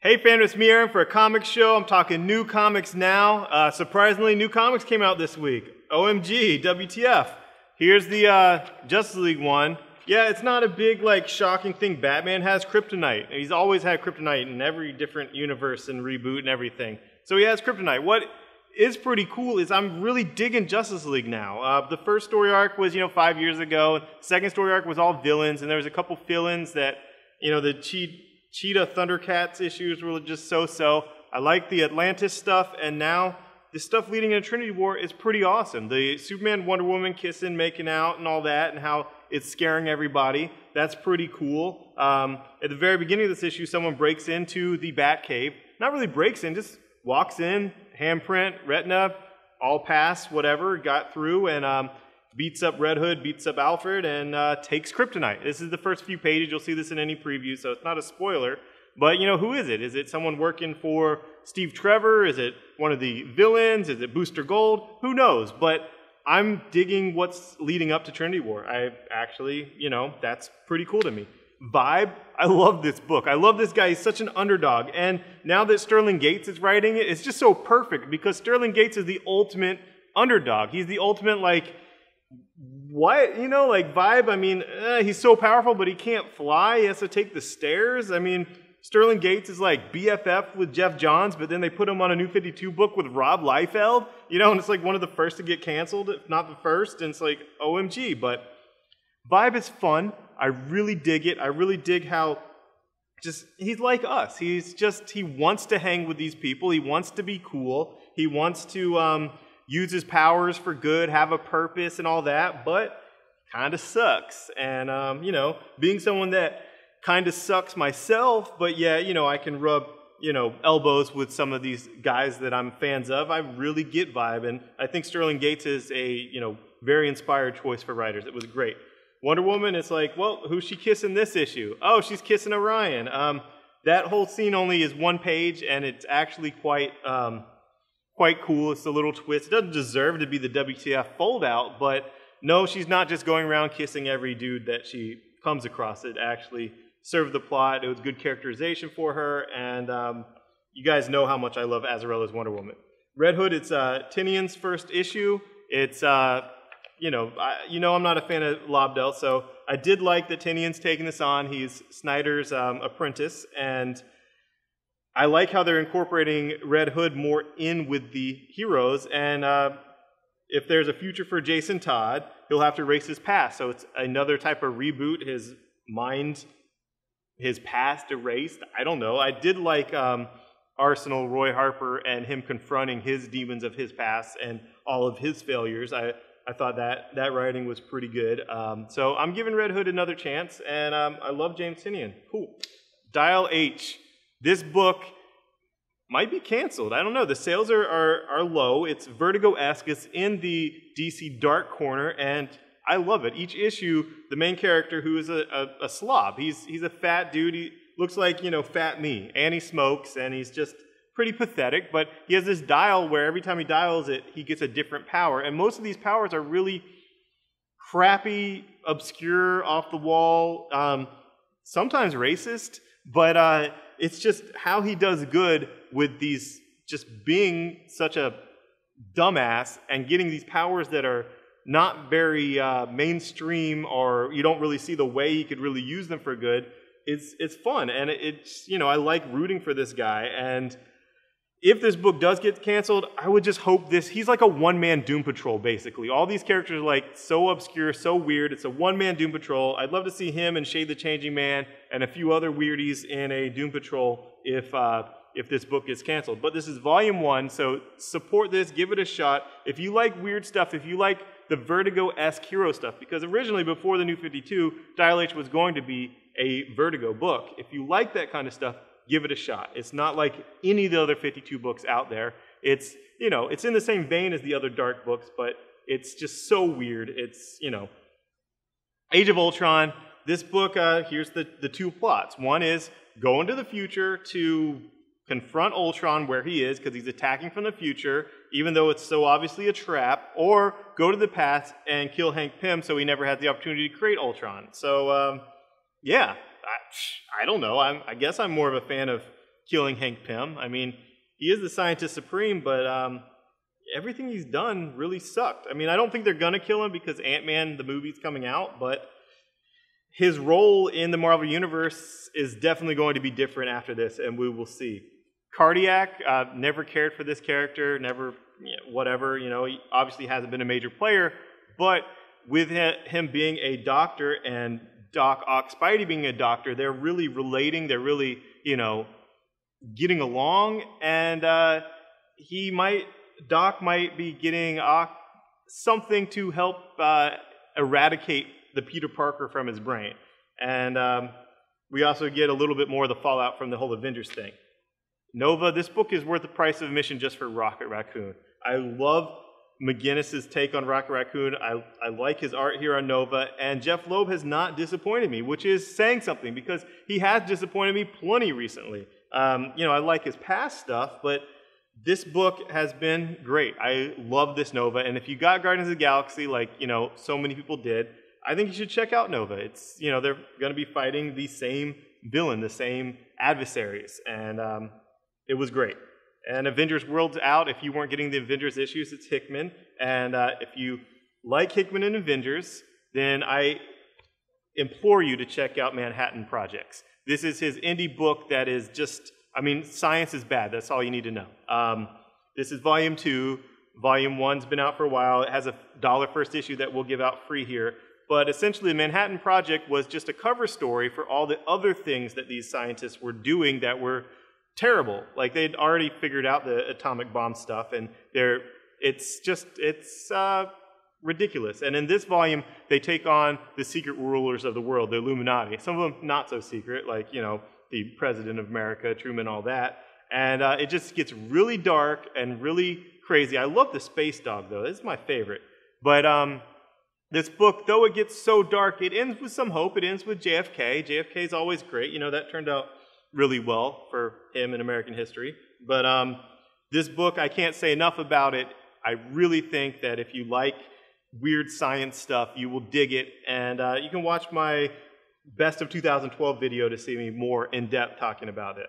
Hey Fandom, it's me Aaron for a comics show. I'm talking new comics now. Surprisingly, new comics came out this week. OMG, WTF. Here's the Justice League one. Yeah, it's not a big, shocking thing. Batman has kryptonite. He's always had kryptonite in every different universe and reboot and everything. So he has kryptonite. What is pretty cool is I'm really digging Justice League now. The first story arc was, 5 years ago. Second story arc was all villains, and there was a couple fill-ins that, the Cheetah Thundercats issues were just so-so. I like the Atlantis stuff, and now the stuff leading into Trinity War is pretty awesome. The Superman, Wonder Woman kissing, making out, and all that, and how it's scaring everybody. That's pretty cool. At the very beginning of this issue, someone breaks into the Batcave. Not really breaks in, just walks in, handprint, retina, all pass, whatever, got through, and beats up Red Hood, beats up Alfred, and takes kryptonite. This is the first few pages. You'll see this in any preview, so it's not a spoiler. But, who is it? Is it someone working for Steve Trevor? Is it one of the villains? Is it Booster Gold? Who knows? But I'm digging what's leading up to Trinity War. I actually, that's pretty cool to me. Vibe, I love this book. I love this guy. He's such an underdog. And now that Sterling Gates is writing it, it's just so perfect because Sterling Gates is the ultimate underdog. He's the ultimate, Vibe. I mean, he's so powerful, but he can't fly. He has to take the stairs. I mean, Sterling Gates is like BFF with Jeff Johns, but then they put him on a New 52 book with Rob Liefeld, and it's like one of the first to get canceled, if not the first, and it's like, OMG. But Vibe is fun. I really dig it. I really dig how he's like us. He wants to hang with these people. He wants to be cool. He wants to use his powers for good, have a purpose and all that, but kind of sucks. And, being someone that kind of sucks myself, but yeah, I can rub, elbows with some of these guys that I'm fans of. I really get Vibe, and I think Sterling Gates is a, very inspired choice for writers. It was great. Wonder Woman, it's like, well, who's she kissing this issue? Oh, she's kissing Orion. That whole scene only is one page, and it's actually quite cool. It's a little twist. It doesn't deserve to be the WTF fold-out, but no, she's not just going around kissing every dude that she comes across. It actually served the plot. It was good characterization for her, and you guys know how much I love Azzarella's Wonder Woman. Red Hood, it's Tynion's first issue. It's, I'm not a fan of Lobdell, so I did like that Tynion's taking this on. He's Snyder's apprentice, and I like how they're incorporating Red Hood more in with the heroes, and if there's a future for Jason Todd, he'll have to erase his past, so it's another type of reboot, his mind, his past erased. I don't know. I did like Arsenal, Roy Harper, and him confronting his demons of his past and all of his failures. I thought that writing was pretty good. So I'm giving Red Hood another chance, and I love James Tynion. Cool. Dial H. This book might be canceled. I don't know. The sales are low. It's Vertigo-esque. It's in the DC Dark Corner, and I love it. Each issue, the main character, who is a slob, he's a fat dude. He looks like, fat me. And he smokes, and he's just pretty pathetic, but he has this dial where every time he dials it, he gets a different power. And most of these powers are really crappy, obscure, off the wall, sometimes racist, but it's just how he does good with these, just being such a dumbass and getting these powers that are not very mainstream, or you don't really see the way he could really use them for good. It's fun, and it's, I like rooting for this guy. And if this book does get canceled, I would just hope he's like a one-man Doom Patrol, basically. All these characters are so obscure, so weird. It's a one-man Doom Patrol. I'd love to see him and Shade the Changing Man and a few other weirdies in a Doom Patrol if this book gets canceled. But this is volume 1, so support this, give it a shot. If you like weird stuff, if you like the Vertigo-esque hero stuff, because originally, before the New 52, Dial H was going to be a Vertigo book. If you like that kind of stuff, give it a shot. It's not like any of the other 52 books out there. It's, it's in the same vein as the other dark books, but it's just so weird. It's, Age of Ultron. This book, here's the two plots. One is go into the future to confront Ultron where he is, because he's attacking from the future, even though it's so obviously a trap, or go to the past and kill Hank Pym so he never had the opportunity to create Ultron. So, yeah. I don't know. I guess I'm more of a fan of killing Hank Pym. I mean, he is the scientist supreme, but everything he's done really sucked. I mean, I don't think they're going to kill him because Ant-Man, the movie's coming out, but his role in the Marvel Universe is definitely going to be different after this, and we will see. Cardiac, never cared for this character, never, whatever, he obviously hasn't been a major player, but with him being a doctor and Doc Ock Spidey being a doctor, they're really relating, they're really, getting along, and Doc might be getting Ock something to help eradicate the Peter Parker from his brain. And we also get a little bit more of the fallout from the whole Avengers thing. Nova, this book is worth the price of admission just for Rocket Raccoon. I love McGinnis's take on Rocket Raccoon. I like his art here on Nova, and Jeff Loeb has not disappointed me, which is saying something because he has disappointed me plenty recently. I like his past stuff, but this book has been great. I love this Nova, and if you got Guardians of the Galaxy, like, so many people did, I think you should check out Nova. It's, they're going to be fighting the same villain, the same adversaries, and it was great. And Avengers World's out. If you weren't getting the Avengers issues, it's Hickman. And if you like Hickman and Avengers, then I implore you to check out Manhattan Projects. This is his indie book that is just, science is bad. That's all you need to know. This is Volume 2. Volume 1's been out for a while. It has a $1 first issue that we'll give out free here. But essentially, the Manhattan Project was just a cover story for all the other things that these scientists were doing that were terrible. Like, they'd already figured out the atomic bomb stuff, and it's ridiculous. And in this volume, they take on the secret rulers of the world, the Illuminati. Some of them not so secret, like, the President of America, Truman, all that. And it just gets really dark and really crazy. I love the Space Dog, though. This is my favorite. But this book, though it gets so dark, it ends with some hope. It ends with JFK. JFK is always great. That turned out really well for him in American history. But this book, I can't say enough about it. I really think that if you like weird science stuff, you will dig it. And you can watch my Best of 2012 video to see me more in depth talking about it.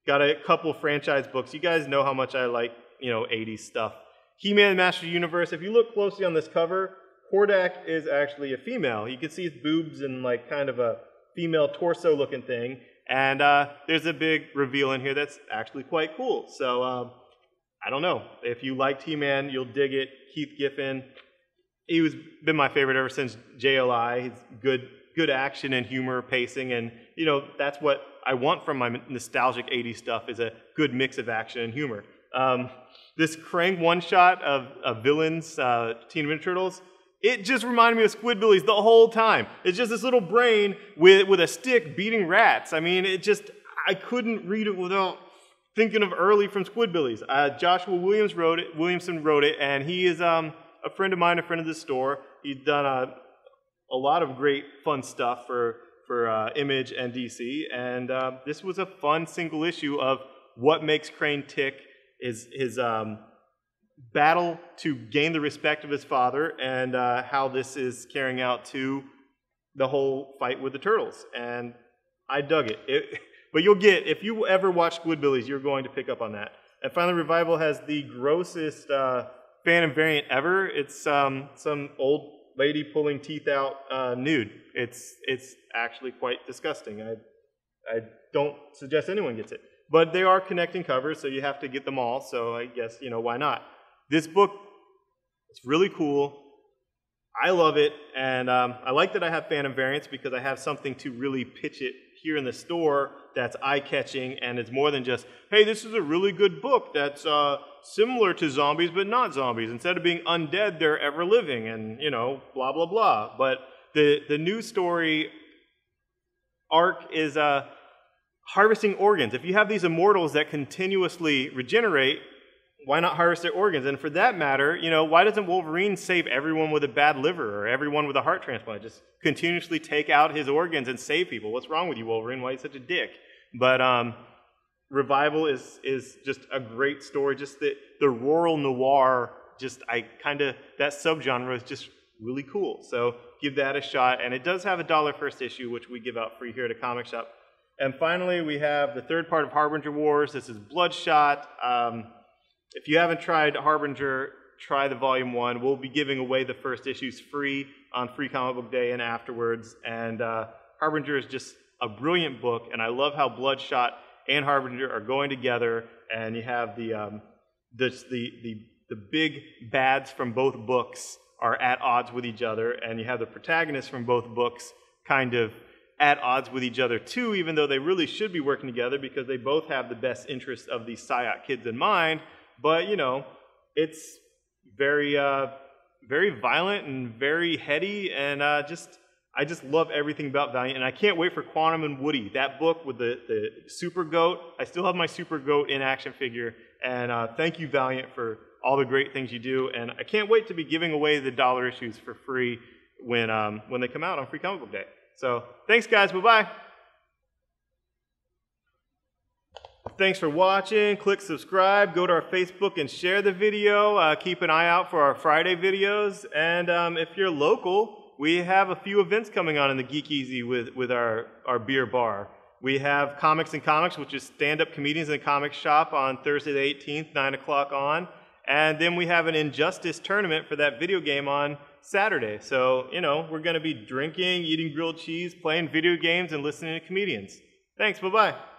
Got a couple franchise books. You guys know how much I like, 80s stuff. He-Man Master Universe. If you look closely on this cover, Hordak is actually a female. You can see his boobs and like kind of a female torso looking thing. And there's a big reveal in here that's actually quite cool. So I don't know. If you liked He-Man, you'll dig it. Keith Giffen, been my favorite ever since JLI. He's good action and humor, pacing, and that's what I want from my nostalgic 80s stuff, is a good mix of action and humor. This Krang one-shot of villains, Teenage Mutant Turtles, it just reminded me of Squidbillies the whole time. It's just this little brain with a stick beating rats. I couldn't read it without thinking of Early from Squidbillies. Joshua Williamson wrote it, and he is a friend of mine, a friend of the store. He's done a lot of great fun stuff for Image and DC, and this was a fun single issue of what makes Krang tick, his battle to gain the respect of his father, and how this is carrying out to the whole fight with the Turtles. And I dug it. But if you ever watch Squidbillies, you're going to pick up on that. And finally, Revival has the grossest Phantom variant ever. It's some old lady pulling teeth out nude. It's actually quite disgusting. I don't suggest anyone gets it. But they are connecting covers, so you have to get them all, so I guess, why not? This book, it's really cool. I love it, and I like that I have Phantom variants because I have something to really pitch it here in the store that's eye-catching, and it's more than just, hey, this is a really good book that's similar to zombies but not zombies. Instead of being undead, they're ever-living, and, blah, blah, blah. But the new story arc is harvesting organs. If you have these immortals that continuously regenerate, why not harvest their organs? And for that matter, why doesn't Wolverine save everyone with a bad liver or everyone with a heart transplant? Just continuously take out his organs and save people. What's wrong with you, Wolverine? Why are you such a dick? But Revival is just a great story. Just the rural noir, that subgenre is just really cool. So give that a shot. And it does have a $1 first issue, which we give out free here at a comic shop. And finally, we have the third part of Harbinger Wars. This is Bloodshot. If you haven't tried Harbinger, try the Volume 1. We'll be giving away the first issues free on Free Comic Book Day and afterwards. And Harbinger is just a brilliant book, and I love how Bloodshot and Harbinger are going together, and you have the big bads from both books are at odds with each other, and you have the protagonists from both books kind of at odds with each other too, even though they really should be working together because they both have the best interests of these Psyop kids in mind. But, you know, it's very, very violent and very heady, and I just love everything about Valiant, and I can't wait for Quantum and Woody, that book with the Super Goat. I still have my Super Goat in action figure, and thank you, Valiant, for all the great things you do, and I can't wait to be giving away the dollar issues for free when they come out on Free Comic Book Day. So, thanks guys, bye-bye. Thanks for watching. Click subscribe, go to our Facebook and share the video. Keep an eye out for our Friday videos, and if you're local, we have a few events coming on in the Geek Easy with our beer bar. We have Comics and Comics, which is stand-up comedians in the comic shop on Thursday the 18th, 9 o'clock on. And then we have an Injustice tournament for that video game on Saturday. So, you know, we're going to be drinking, eating grilled cheese, playing video games, and listening to comedians. Thanks, bye-bye.